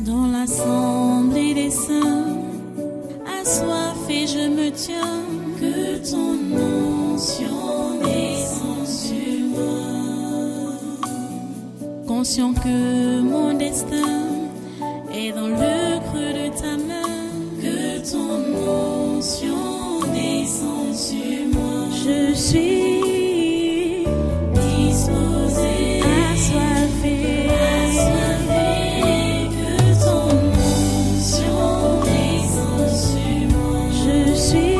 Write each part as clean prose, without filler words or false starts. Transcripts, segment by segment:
Dans l'assemblée des saints, assoiffé je me tiens, que ton onction descende sur moi. Conscient que mon destin est dans le creux de ta main, que ton onction descende sur moi. Je suis disposé, assoiffé, que ton onction descende sur moi. Je suis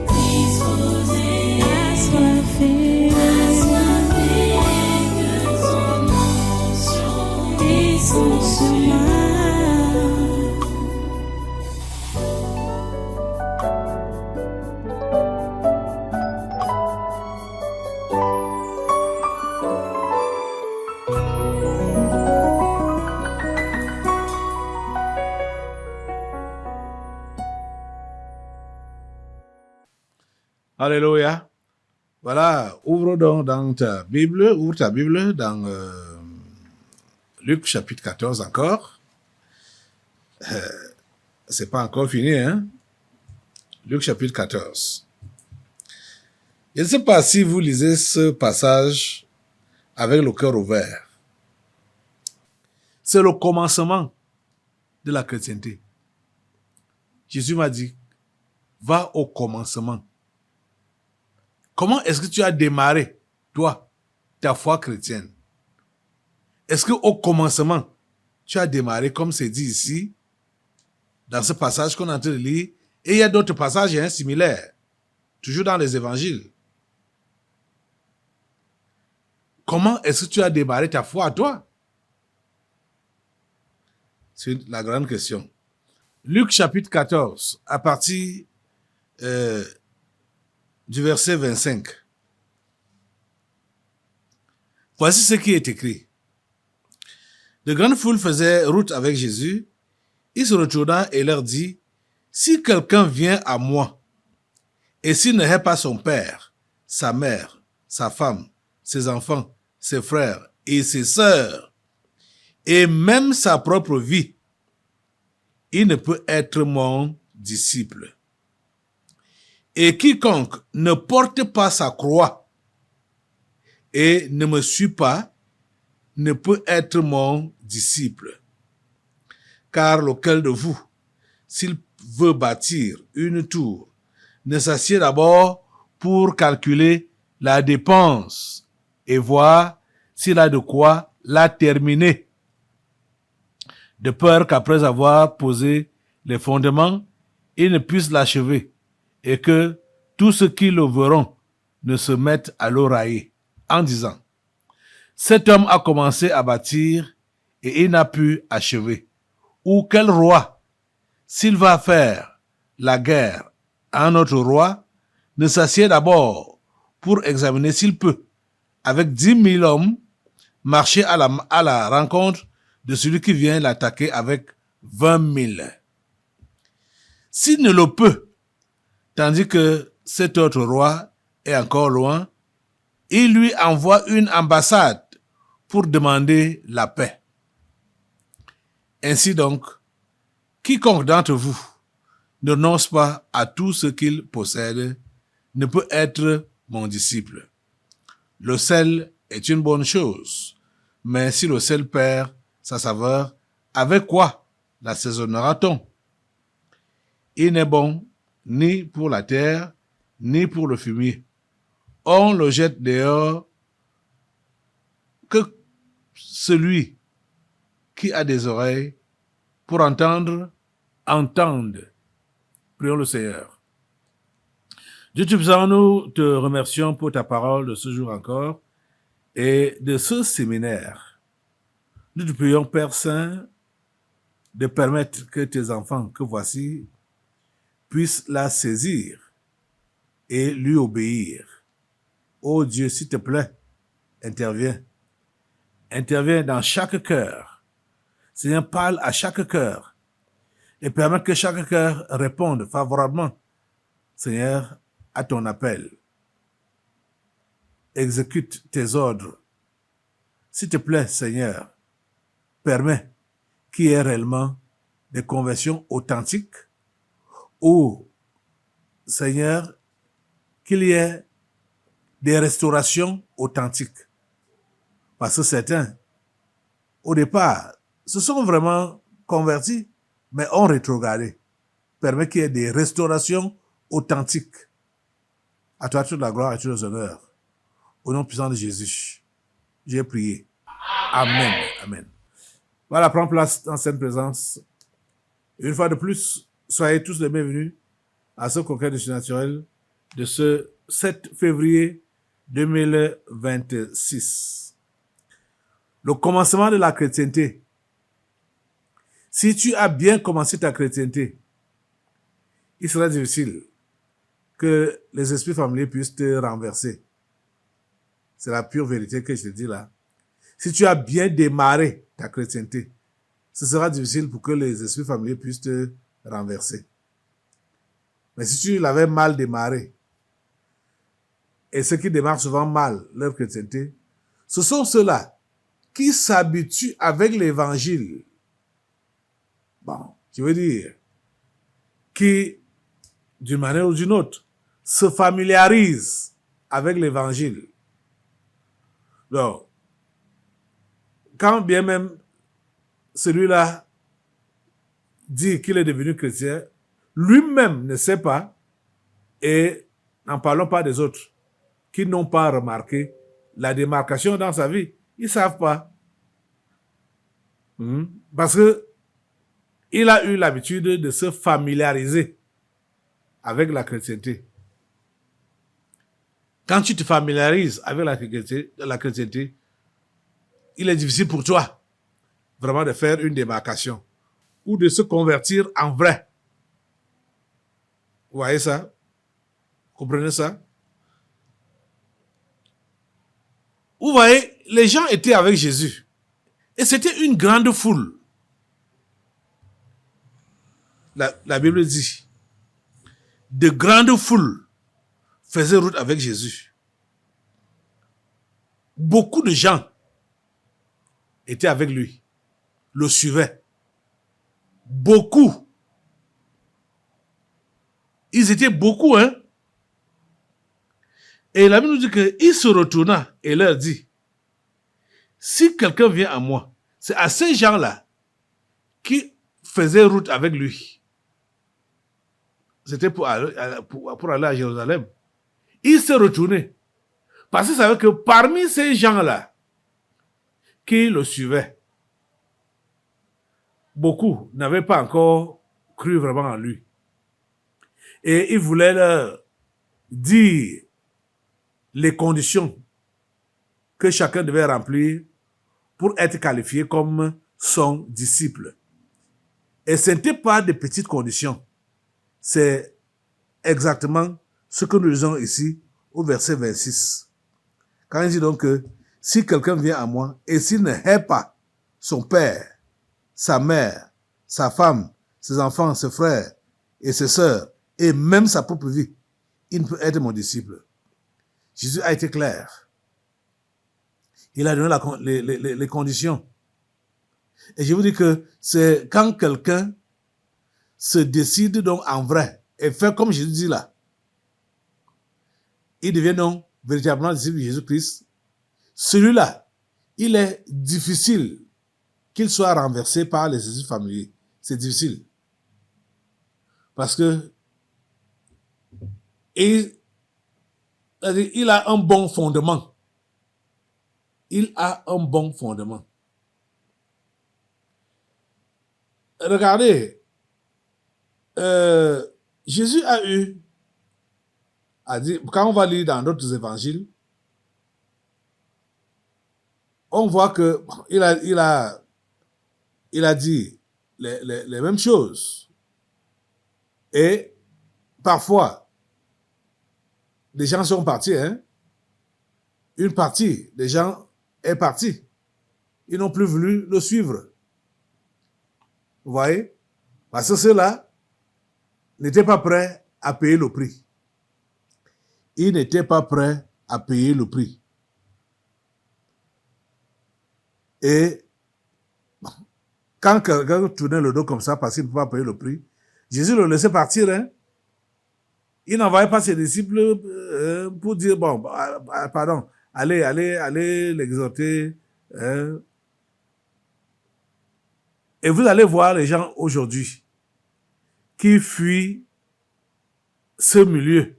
disposé, assoiffé, que ton onction descende sur moi. Alléluia. Voilà, ouvre donc dans ta Bible, ouvre ta Bible dans Luc chapitre 14 encore. C'est pas encore fini, hein? Luc chapitre 14. Je ne sais pas si vous lisez ce passage avec le cœur ouvert. C'est le commencement de la chrétienté. Jésus m'a dit, va au commencement. Comment est-ce que tu as démarré, toi, ta foi chrétienne? Est-ce qu'au commencement, tu as démarré, comme c'est dit ici, dans ce passage qu'on est en train de lire, et il y a d'autres passages similaires, toujours dans les évangiles. Comment est-ce que tu as démarré ta foi, toi? C'est la grande question. Luc chapitre 14, à partir du verset 25. Voici ce qui est écrit. De grandes foules faisaient route avec Jésus. Il se retourna et leur dit, si quelqu'un vient à moi, et s'il ne hait pas son père, sa mère, sa femme, ses enfants, ses frères et ses sœurs, et même sa propre vie, il ne peut être mon disciple. Et quiconque ne porte pas sa croix et ne me suit pas, ne peut être mon disciple. Car lequel de vous, s'il veut bâtir une tour, ne s'assied d'abord pour calculer la dépense et voir s'il a de quoi la terminer, de peur qu'après avoir posé les fondements, il ne puisse l'achever, et que tous ceux qui le verront ne se mettent à le railler, en disant, cet homme a commencé à bâtir et il n'a pu achever. Ou quel roi, s'il va faire la guerre à un autre roi, ne s'assied d'abord pour examiner s'il peut, avec 10 000 hommes, marcher à la rencontre de celui qui vient l'attaquer avec 20 000. S'il ne le peut, tandis que cet autre roi est encore loin, il lui envoie une ambassade pour demander la paix. Ainsi donc, quiconque d'entre vous ne renonce pas à tout ce qu'il possède ne peut être mon disciple. Le sel est une bonne chose, mais si le sel perd sa saveur, avec quoi l'assaisonnera-t-on? Il n'est bon ni pour la terre, ni pour le fumier. On le jette dehors. Que celui qui a des oreilles pour entendre, entende. Prions le Seigneur. Dieu Tout-Puissant, nous te remercions pour ta parole de ce jour encore et de ce séminaire. Nous te prions, Père Saint, de permettre que tes enfants, que voici, puissent la saisir et lui obéir. Ô Dieu, s'il te plaît, interviens. Interviens dans chaque cœur. Seigneur, parle à chaque cœur et permets que chaque cœur réponde favorablement, Seigneur, à ton appel. Exécute tes ordres. S'il te plaît, Seigneur, permets qu'il y ait réellement des conversions authentiques ou, Seigneur, qu'il y ait des restaurations authentiques. Parce que certains, au départ, se sont vraiment convertis, mais ont rétrogradé. Permet qu'il y ait des restaurations authentiques. À toi toute la gloire et tout l'honneur. Au nom puissant de Jésus, j'ai prié. Amen. Amen. Voilà, prends place dans cette présence. Une fois de plus, soyez tous les bienvenus à ce congrès du surnaturel de ce 7 février 2026. Le commencement de la chrétienté. Si tu as bien commencé ta chrétienté, il sera difficile que les esprits familiers puissent te renverser. C'est la pure vérité que je te dis là. Si tu as bien démarré ta chrétienté, ce sera difficile pour que les esprits familiers puissent te renverser. Mais si tu l'avais mal démarré, et ceux qui démarrent souvent mal leur chrétienté, ce sont ceux-là qui s'habituent avec l'évangile. Bon, je veux dire, qui, d'une manière ou d'une autre, se familiarisent avec l'évangile. Donc, quand bien même celui-là dit qu'il est devenu chrétien, lui-même ne sait pas, et n'en parlons pas des autres, qui n'ont pas remarqué la démarcation dans sa vie. Ils ne savent pas. Parce que il a eu l'habitude de se familiariser avec la chrétienté. Quand tu te familiarises avec la chrétienté, il est difficile pour toi vraiment de faire une démarcation ou de se convertir en vrai. Vous voyez ça? Comprenez ça? Vous voyez, les gens étaient avec Jésus et c'était une grande foule. La Bible dit, de grandes foules faisaient route avec Jésus. Beaucoup de gens étaient avec lui, le suivaient. Beaucoup. Ils étaient beaucoup, hein. Et la Bible nous dit qu'il se retourna et leur dit, si quelqu'un vient à moi, c'est à ces gens-là qui faisaient route avec lui. C'était pour aller à Jérusalem. Il s'est retourné. Parce qu'il savait que parmi ces gens-là qui le suivaient, beaucoup n'avaient pas encore cru vraiment en lui. Et il voulait leur dire les conditions que chacun devait remplir pour être qualifié comme son disciple. Et ce n'était pas de petites conditions. C'est exactement ce que nous lisons ici au verset 26. Quand il dit donc que si quelqu'un vient à moi et s'il ne hait pas son père, sa mère, sa femme, ses enfants, ses frères et ses sœurs et même sa propre vie, il ne peut être mon disciple. Jésus a été clair. Il a donné les conditions. Et je vous dis que c'est quand quelqu'un se décide donc en vrai et fait comme Jésus dit là, il devient donc véritablement disciple de Jésus-Christ. Celui-là, il est difficile qu'il soit renversé par les esprits familiers. C'est difficile. Parce que il a un bon fondement. Il a un bon fondement. Regardez, Jésus a dit, quand on va lire dans d'autres évangiles, on voit que il a dit les mêmes choses. Et parfois, des gens sont partis, hein. Une partie des gens est partie. Ils n'ont plus voulu le suivre. Vous voyez? Parce que ceux-là n'étaient pas prêts à payer le prix. Ils n'étaient pas prêts à payer le prix. Et quand quelqu'un tournait le dos comme ça parce qu'il ne pouvait pas payer le prix, Jésus le laissait partir. Hein? Il n'envoyait pas ses disciples pour dire, bon, pardon, allez l'exhorter. Hein? Et vous allez voir les gens aujourd'hui qui fuient ce milieu.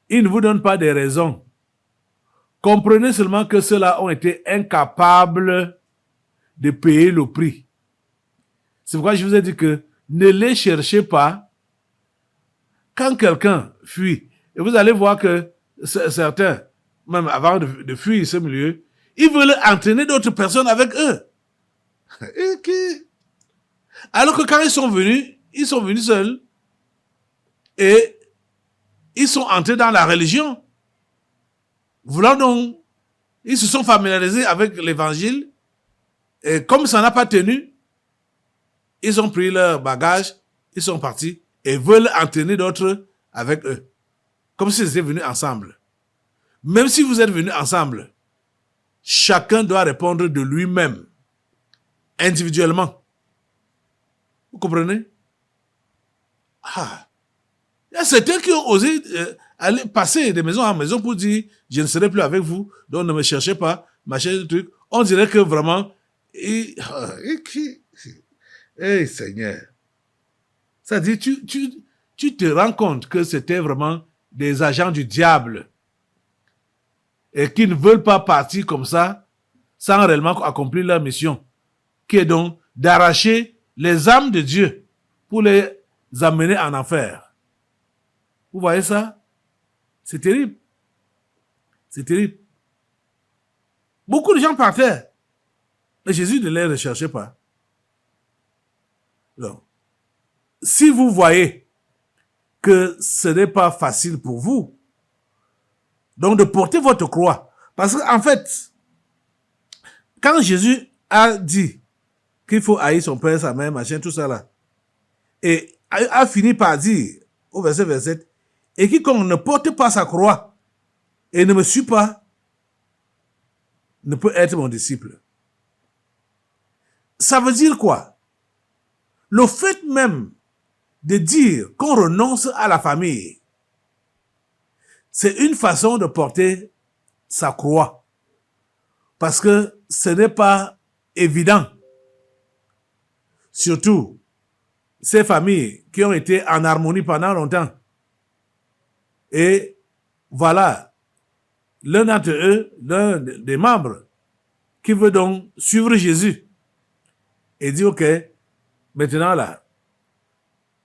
Ils ne vous donnent pas des raisons. Comprenez seulement que ceux-là ont été incapables de payer le prix. C'est pourquoi je vous ai dit que ne les cherchez pas. Quand quelqu'un fuit, et vous allez voir que certains, même avant de fuir ce milieu, ils veulent entraîner d'autres personnes avec eux. Alors que quand ils sont venus seuls et ils sont entrés dans la religion. Voulant donc, ils se sont familiarisés avec l'évangile et comme ça n'a pas tenu, ils ont pris leur bagage, ils sont partis et veulent entraîner d'autres avec eux. Comme s'ils étaient venus ensemble. Même si vous êtes venus ensemble, chacun doit répondre de lui-même, individuellement. Vous comprenez? Il y a certains qui ont osé aller passer de maison en maison pour dire je ne serai plus avec vous, donc ne me cherchez pas, machin, truc. On dirait que vraiment, hey Seigneur. Ça dit, tu te rends compte que c'était vraiment des agents du diable et qui ne veulent pas partir comme ça sans réellement accomplir leur mission, qui est donc d'arracher les âmes de Dieu pour les amener en enfer. Vous voyez ça? C'est terrible. C'est terrible. Beaucoup de gens partaient. Mais Jésus ne les recherchait pas. Donc, si vous voyez que ce n'est pas facile pour vous, donc de porter votre croix, parce qu'en fait, quand Jésus a dit qu'il faut haïr son père, sa mère, machin, tout ça là, et a fini par dire, au verset 27, et quiconque ne porte pas sa croix et ne me suit pas, ne peut être mon disciple. Ça veut dire quoi? Le fait même de dire qu'on renonce à la famille, c'est une façon de porter sa croix. Parce que ce n'est pas évident. Surtout, ces familles qui ont été en harmonie pendant longtemps. Et voilà, l'un d'entre eux, l'un des membres, qui veut donc suivre Jésus et dit, ok, maintenant là,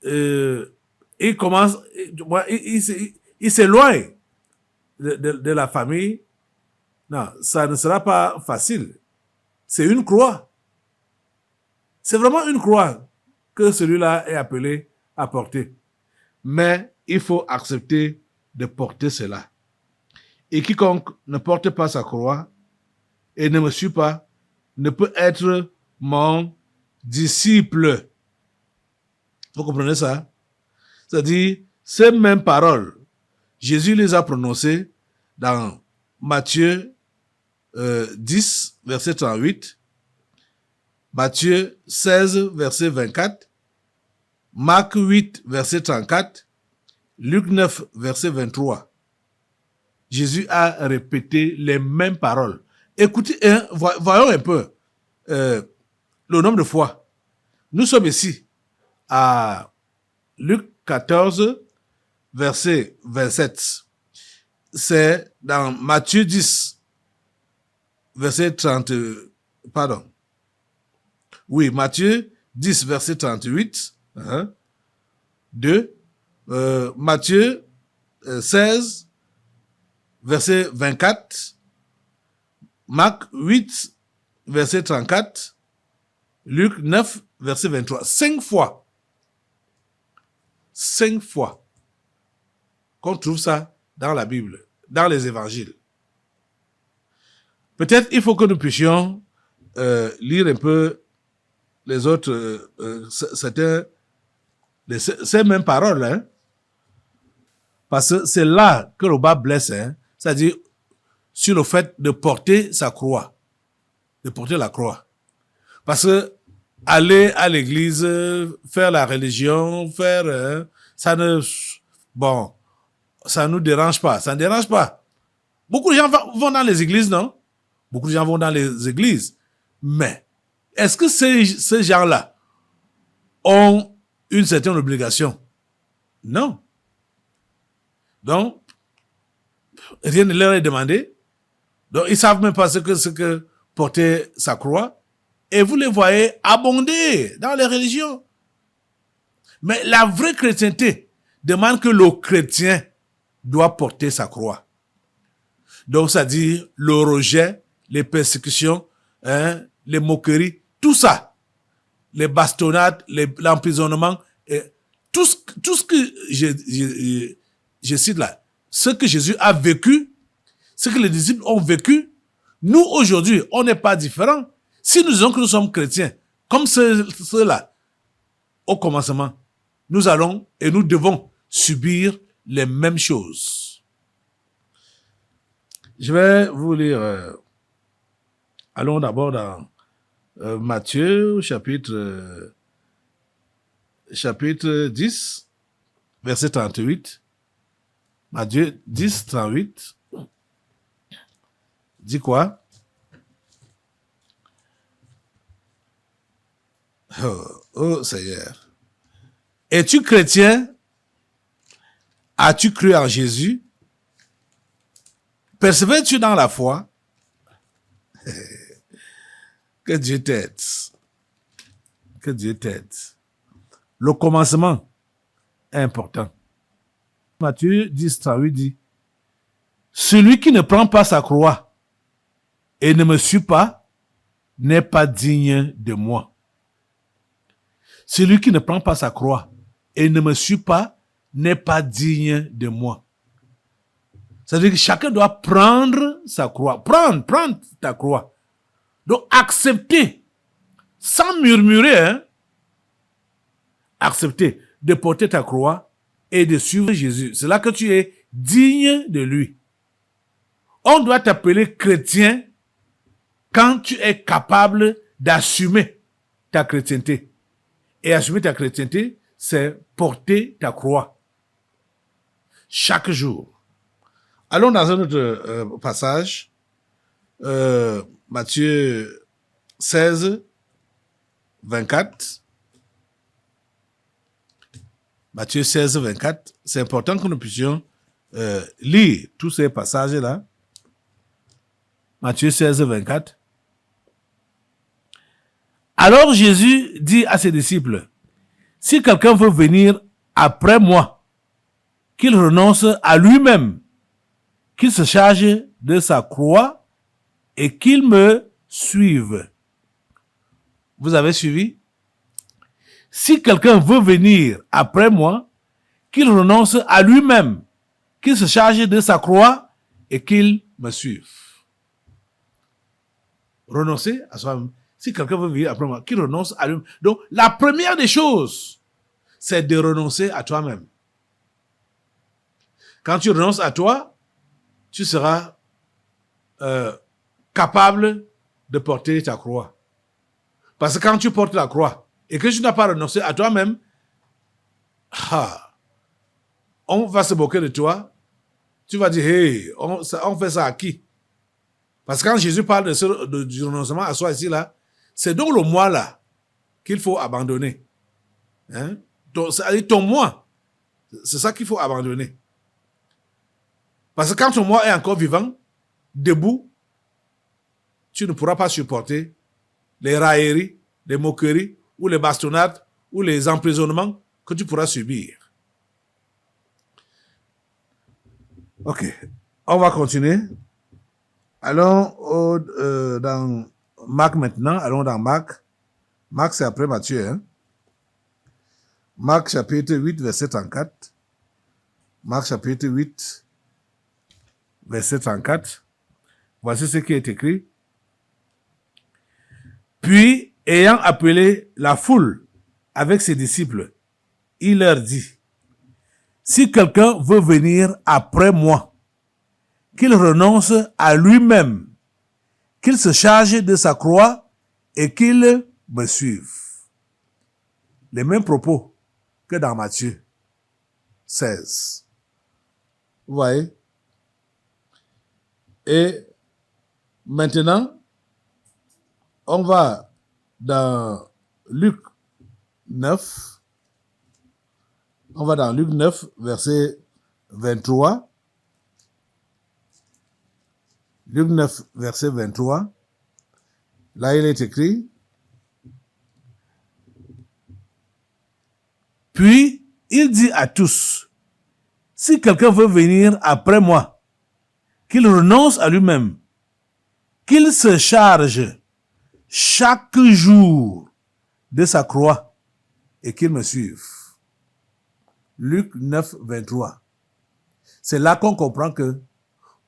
il commence, il s'éloigne de la famille. Non, ça ne sera pas facile. C'est une croix. C'est vraiment une croix que celui-là est appelé à porter. Mais il faut accepter de porter cela. Et quiconque ne porte pas sa croix et ne me suit pas ne peut être mon disciple. Vous comprenez ça? C'est-à-dire, ces mêmes paroles, Jésus les a prononcées dans Matthieu 10, verset 38, Matthieu 16, verset 24, Marc 8, verset 34, Luc 9, verset 23. Jésus a répété les mêmes paroles. Écoutez, voyons un peu le nombre de fois. Nous sommes ici à Luc 14, verset 27. C'est dans Matthieu 10, verset 30, pardon. Oui, Matthieu 10, verset 38. 2. Matthieu 16, verset 24. Marc 8, verset 34. Luc 9, verset 23. 5 fois. 5 fois qu'on trouve ça dans la Bible, dans les évangiles. Peut-être il faut que nous puissions lire un peu les autres, ces mêmes paroles, hein? Parce que c'est là que le bas blesse, hein? C'est-à-dire sur le fait de porter sa croix, de porter la croix. Parce que aller à l'église, faire la religion, ça nous dérange pas. Ça ne dérange pas. Beaucoup de gens vont dans les églises, non? Beaucoup de gens vont dans les églises. Mais, est-ce que ces gens-là ont une certaine obligation? Non. Donc, rien ne leur est demandé. Donc, ils savent même pas ce que porter sa croix. Et vous les voyez abonder dans les religions. Mais la vraie chrétienté demande que le chrétien doit porter sa croix. Donc, ça dit le rejet, les persécutions, les moqueries, tout ça, les bastonnades, l'emprisonnement, tout ce que je cite là, ce que Jésus a vécu, ce que les disciples ont vécu, nous aujourd'hui, on n'est pas différents. Si nous disons que nous sommes chrétiens, comme ceux-là, au commencement, nous allons et nous devons subir les mêmes choses. Je vais vous lire, allons d'abord dans Matthieu, chapitre 10, verset 38. Matthieu 10, 38. Dit quoi? Oh Seigneur. Es-tu chrétien? As-tu cru en Jésus? Persévères-tu dans la foi? Que Dieu t'aide. Que Dieu t'aide. Le commencement est important. Matthieu 10, 38 dit, celui qui ne prend pas sa croix et ne me suit pas n'est pas digne de moi. Celui qui ne prend pas sa croix et ne me suit pas n'est pas digne de moi. C'est-à-dire que chacun doit prendre sa croix. Prendre ta croix. Donc, accepter, sans murmurer, accepter de porter ta croix et de suivre Jésus. C'est là que tu es digne de lui. On doit t'appeler chrétien quand tu es capable d'assumer ta chrétienté. Et assumer ta chrétienté, c'est porter ta croix. Chaque jour. Allons dans un autre passage. Matthieu 16, 24. Matthieu 16, 24. C'est important que nous puissions lire tous ces passages-là. Matthieu 16, 24. Alors Jésus dit à ses disciples, si quelqu'un veut venir après moi, qu'il renonce à lui-même, qu'il se charge de sa croix et qu'il me suive. Vous avez suivi? Si quelqu'un veut venir après moi, qu'il renonce à lui-même, qu'il se charge de sa croix et qu'il me suive. Renoncer à soi-même. Si quelqu'un veut venir après moi, qu'il renonce à lui-même. Donc, la première des choses, c'est de renoncer à toi-même. Quand tu renonces à toi, tu seras capable de porter ta croix. Parce que quand tu portes la croix et que tu n'as pas renoncé à toi-même, on va se moquer de toi. Tu vas dire, hey, on fait ça à qui? Parce que quand Jésus parle du renoncement à soi ici, là, c'est donc le moi là qu'il faut abandonner. Hein? Ton moi, c'est ça qu'il faut abandonner. Parce que quand ton moi est encore vivant, debout, tu ne pourras pas supporter les railleries, les moqueries, ou les bastonnades, ou les emprisonnements que tu pourras subir. Ok, on va continuer. Allons dans Marc maintenant. Allons dans Marc. Marc, c'est après Matthieu. Hein? Marc chapitre 8, verset 34. Marc chapitre 8, verset 34. Voici ce qui est écrit. Puis, ayant appelé la foule avec ses disciples, il leur dit, si quelqu'un veut venir après moi, qu'il renonce à lui-même, qu'il se charge de sa croix et qu'il me suivent. Les mêmes propos que dans Matthieu 16. Vous voyez? Et maintenant, on va dans Luc 9. On va dans Luc 9, verset 23. Luc 9, verset 23. Là, il est écrit: Puis, il dit à tous, si quelqu'un veut venir après moi, qu'il renonce à lui-même, qu'il se charge chaque jour de sa croix et qu'il me suive. Luc 9, 23. C'est là qu'on comprend que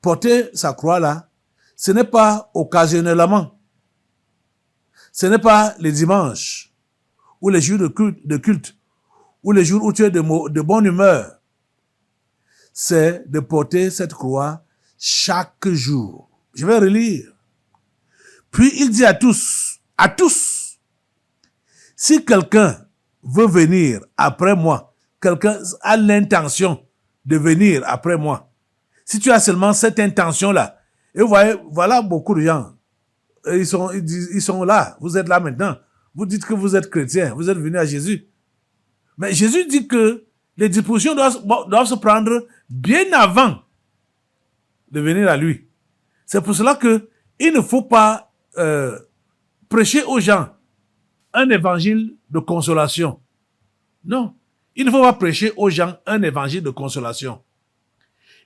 porter sa croix là, ce n'est pas occasionnellement. Ce n'est pas les dimanches ou les jours de culte ou les jours où tu es de bonne humeur. C'est de porter cette croix chaque jour. Je vais relire. Puis il dit à tous, si quelqu'un veut venir après moi, quelqu'un a l'intention de venir après moi, si tu as seulement cette intention-là, et vous voyez, voilà beaucoup de gens, ils sont là, vous êtes là maintenant, vous dites que vous êtes chrétien, vous êtes venu à Jésus. Mais Jésus dit que les dispositions doivent se prendre bien avant de venir à lui. C'est pour cela que il ne faut pas prêcher aux gens un évangile de consolation. Non, il ne faut pas prêcher aux gens un évangile de consolation.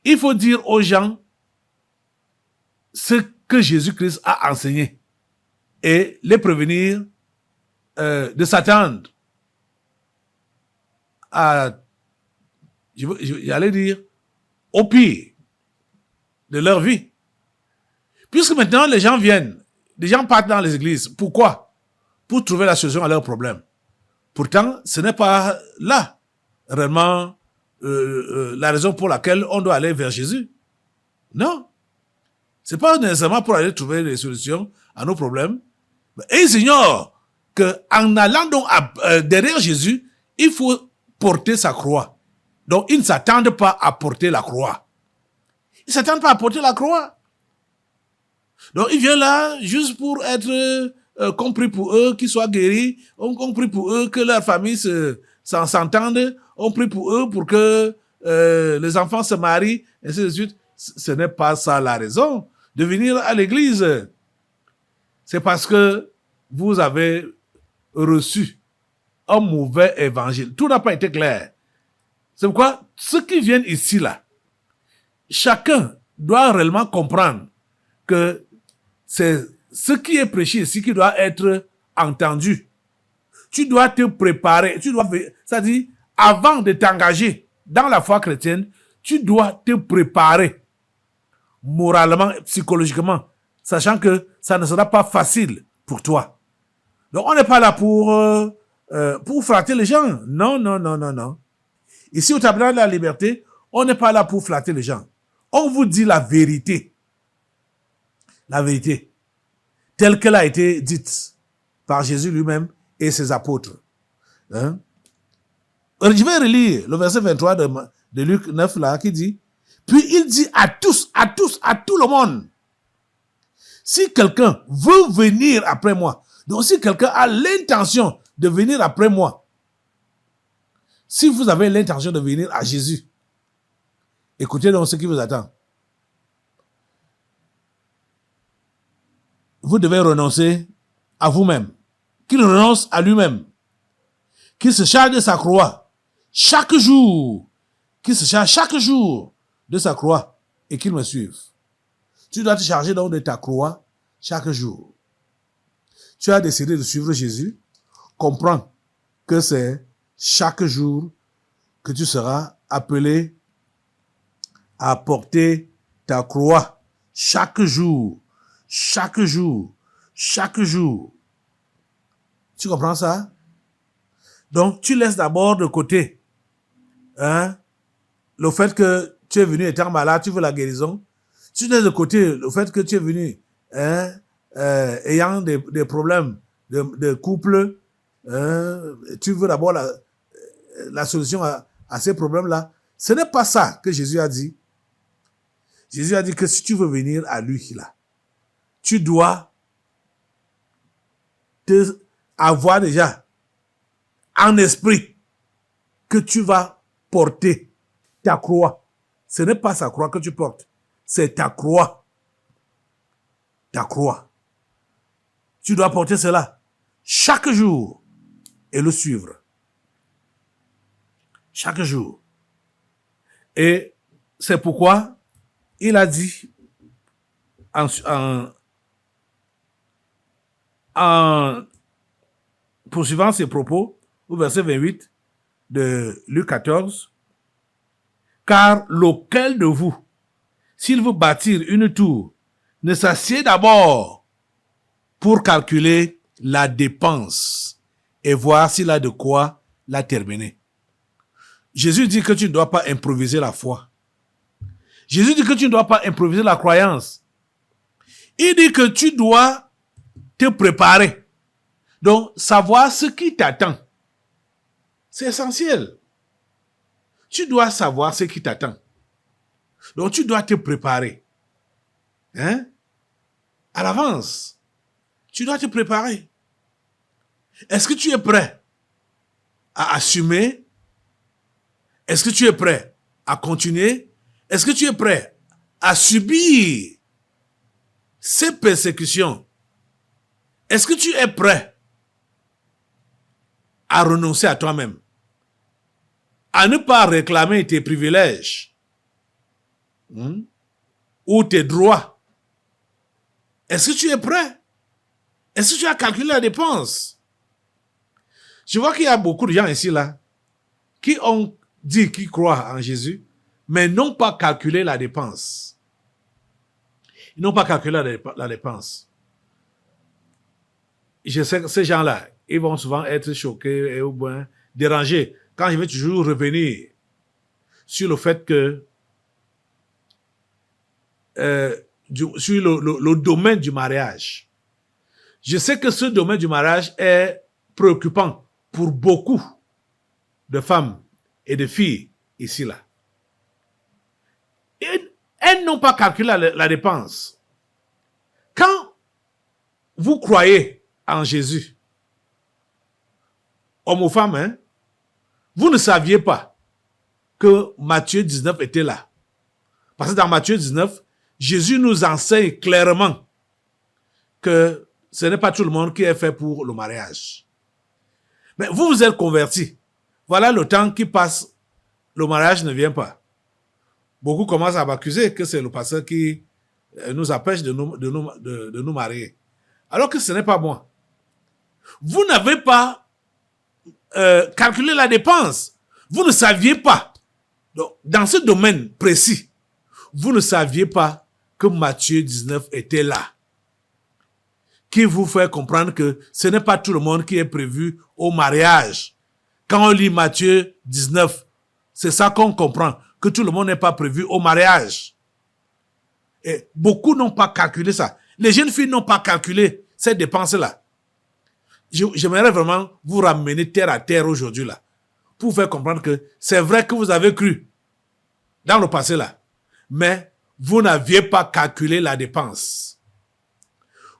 Il faut dire aux gens ce que Jésus-Christ a enseigné et les prévenir de s'attendre à, j'allais dire, au pire de leur vie. Puisque maintenant les gens viennent, les gens partent dans les églises. Pourquoi? Pour trouver la solution à leurs problèmes. Pourtant, ce n'est pas là réellement la raison pour laquelle on doit aller vers Jésus. Non. C'est pas nécessairement pour aller trouver des solutions à nos problèmes. Et ils ignorent qu'en allant donc derrière Jésus, il faut porter sa croix. Donc, ils ne s'attendent pas à porter la croix. Ils ne s'attendent pas à porter la croix. Donc, ils viennent là juste pour être compris pour eux, qu'ils soient guéris. On compris pour eux que leur famille s'entende. On prie pour eux pour que les enfants se marient, et ainsi de suite. Ce n'est pas ça la raison de venir à l'église. C'est parce que vous avez reçu un mauvais évangile. Tout n'a pas été clair. C'est pourquoi ceux qui viennent ici, là, chacun doit réellement comprendre que c'est ce qui est prêché ici qui doit être entendu. Tu dois te préparer. C'est-à-dire, avant de t'engager dans la foi chrétienne, tu dois te préparer moralement, psychologiquement, sachant que ça ne sera pas facile pour toi. Donc, on n'est pas là pour flatter les gens. Non, non, non, non, non. Ici, au tabernacle de la liberté, on n'est pas là pour flatter les gens. On vous dit la vérité. La vérité. Telle qu'elle a été dite par Jésus lui-même et ses apôtres. Hein? Je vais relire le verset 23 de Luc 9 là, qui dit, puis il dit à tous, à tout le monde, si quelqu'un veut venir après moi, donc si quelqu'un a l'intention de venir après moi, si vous avez l'intention de venir à Jésus, écoutez donc ce qui vous attend. Vous devez renoncer à vous-même, qu'il renonce à lui-même, qu'il se charge de sa croix chaque jour, qu'il se charge chaque jour de sa croix et qu'il me suive. Tu dois te charger donc de ta croix chaque jour. Tu as décidé de suivre Jésus, comprends que c'est chaque jour que tu seras appelé à porter ta croix. Chaque jour, chaque jour, chaque jour. Tu comprends ça? Donc, tu laisses d'abord de côté le fait que tu es venu étant malade, tu veux la guérison. Tu laisses de côté le fait que tu es venu ayant des problèmes de couple, tu veux d'abord la solution à ces problèmes-là. Ce n'est pas ça que Jésus a dit. Jésus a dit que si tu veux venir à lui, là, tu dois avoir déjà en esprit que tu vas porter ta croix. Ce n'est pas sa croix que tu portes, c'est ta croix. Ta croix. Tu dois porter cela chaque jour et le suivre. Chaque jour. Et c'est pourquoi il a dit en poursuivant ses propos au verset 28 de Luc 14, car lequel de vous, s'il veut bâtir une tour, ne s'assied d'abord pour calculer la dépense et voir s'il a de quoi la terminer. Jésus dit que tu ne dois pas improviser la foi. Jésus dit que tu ne dois pas improviser la croyance. Il dit que tu dois te préparer. Donc, savoir ce qui t'attend. C'est essentiel. Tu dois savoir ce qui t'attend. Donc, tu dois te préparer. Hein? À l'avance. Tu dois te préparer. Est-ce que tu es prêt à assumer? Est-ce que tu es prêt à continuer? Est-ce que tu es prêt à subir ces persécutions? Est-ce que tu es prêt à renoncer à toi-même? À ne pas réclamer tes privilèges ou tes droits? Est-ce que tu es prêt? Est-ce que tu as calculé la dépense? Je vois qu'il y a beaucoup de gens ici, là, qui ont dit qu'ils croient en Jésus, mais n'ont pas calculé la dépense. Ils n'ont pas calculé la dépense. Je sais que ces gens-là, ils vont souvent être choqués et ou bien dérangés quand je vais toujours revenir sur le fait que sur le domaine du mariage. Je sais que ce domaine du mariage est préoccupant pour beaucoup de femmes et de filles ici, là. Elles n'ont pas calculé la dépense. Quand vous croyez en Jésus, homme ou femme, hein, vous ne saviez pas que Matthieu 19 était là. Parce que dans Matthieu 19, Jésus nous enseigne clairement que ce n'est pas tout le monde qui est fait pour le mariage. Mais vous vous êtes convertis. Voilà le temps qui passe, le mariage ne vient pas. Beaucoup commencent à m'accuser que c'est le pasteur qui nous empêche de nous marier. Alors que ce n'est pas moi. Vous n'avez pas calculé la dépense. Vous ne saviez pas. Donc, dans ce domaine précis, vous ne saviez pas que Matthieu 19 était là. Qui vous fait comprendre que ce n'est pas tout le monde qui est prévu au mariage. Quand on lit Matthieu 19, c'est ça qu'on comprend, que tout le monde n'est pas prévu au mariage. Et beaucoup n'ont pas calculé ça. Les jeunes filles n'ont pas calculé cette dépense-là. J'aimerais vraiment vous ramener terre à terre aujourd'hui, là, pour vous faire comprendre que c'est vrai que vous avez cru dans le passé, là, mais vous n'aviez pas calculé la dépense.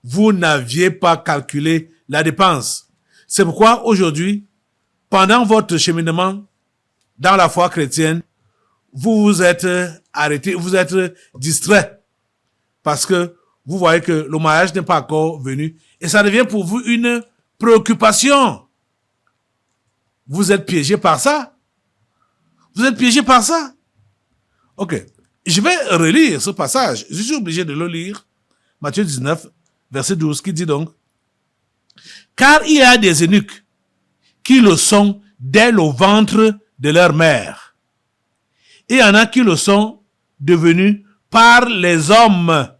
Vous n'aviez pas calculé la dépense. C'est pourquoi aujourd'hui, pendant votre cheminement dans la foi chrétienne, vous vous êtes arrêté, vous êtes distrait. Parce que vous voyez que le mariage n'est pas encore venu. Et ça devient pour vous une préoccupation. Vous êtes piégé par ça. Vous êtes piégé par ça. Ok. Je vais relire ce passage. Je suis obligé de le lire. Matthieu 19, verset 12, qui dit donc: car il y a des eunuques qui le sont dès le ventre de leur mère. Et il y en a qui le sont devenus par les hommes.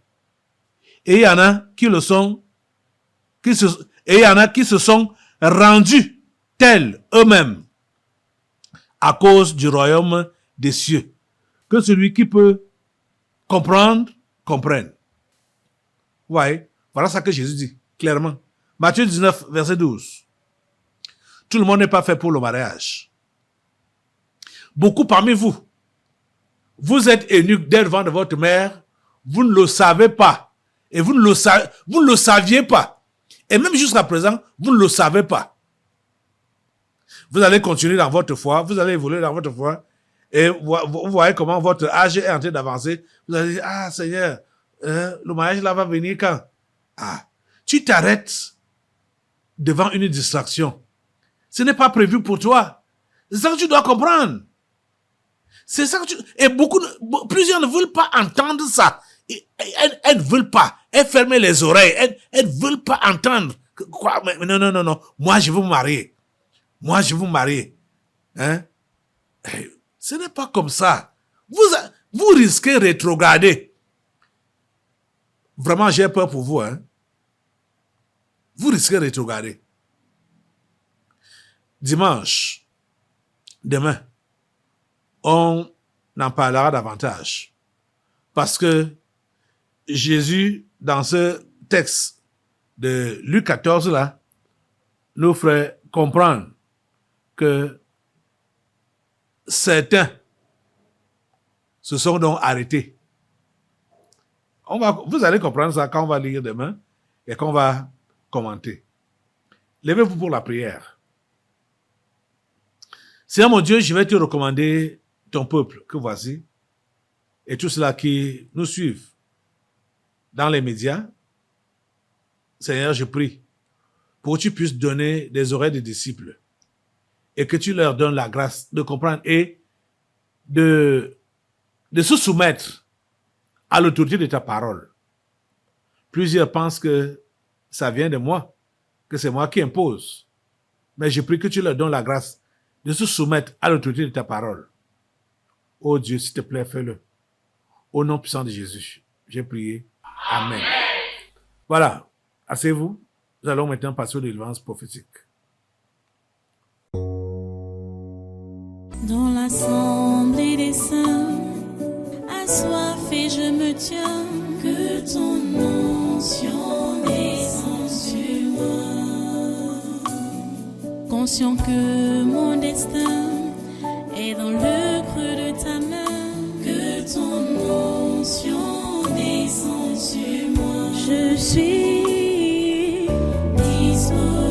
Et il y en a qui le sont, et il y en a qui se sont rendus tels eux-mêmes à cause du royaume des cieux. Que celui qui peut comprendre, comprenne. Ouais, voilà ce que Jésus dit, clairement. Matthieu 19, verset 12. Tout le monde n'est pas fait pour le mariage. Beaucoup parmi vous, vous êtes eunuques dès le ventre de votre mère, vous ne le savez pas. Et vous ne le saviez pas. Et même jusqu'à présent, vous ne le savez pas. Vous allez continuer dans votre foi, vous allez évoluer dans votre foi, et vous voyez comment votre âge est en train d'avancer. Vous allez dire, ah Seigneur, le mariage là va venir quand? Ah, tu t'arrêtes devant une distraction. Ce n'est pas prévu pour toi. C'est ça que tu dois comprendre. C'est ça que tu... Et plusieurs ne veulent pas entendre ça. Elles ne veulent pas. Elles ferment les oreilles. Elles ne veulent pas entendre. Quoi? Mais non. Moi, je veux me marier. Moi, je veux me marier. Hein? Ce n'est pas comme ça. Vous risquez de rétrograder. Vraiment, j'ai peur pour vous. Hein? Vous risquez de rétrograder. Dimanche, demain, on en parlera davantage. Parce que Jésus, dans ce texte de Luc 14, là, nous ferait comprendre que certains se sont donc arrêtés. Vous allez comprendre ça quand on va lire demain et qu'on va commenter. Levez-vous pour la prière. Seigneur mon Dieu, je vais te recommander ton peuple que voici et tous ceux-là qui nous suivent dans les médias. Seigneur, je prie pour que tu puisses donner des oreilles de disciples et que tu leur donnes la grâce de comprendre et de se soumettre à l'autorité de ta parole. Plusieurs pensent que ça vient de moi, que c'est moi qui impose. Mais je prie que tu leur donnes la grâce de se soumettre à l'autorité de ta parole. Oh Dieu, s'il te plaît, fais-le. Au nom puissant de Jésus, j'ai prié. Amen. Voilà, asseyez-vous. Nous allons maintenant passer aux délivrances prophétiques. Dans l'assemblée des saints, assoiffé je me tiens, que ton onction descende sur moi. Conscient que mon destin est dans le creux de ta main, que ton onction descende sur moi. Je suis disposé.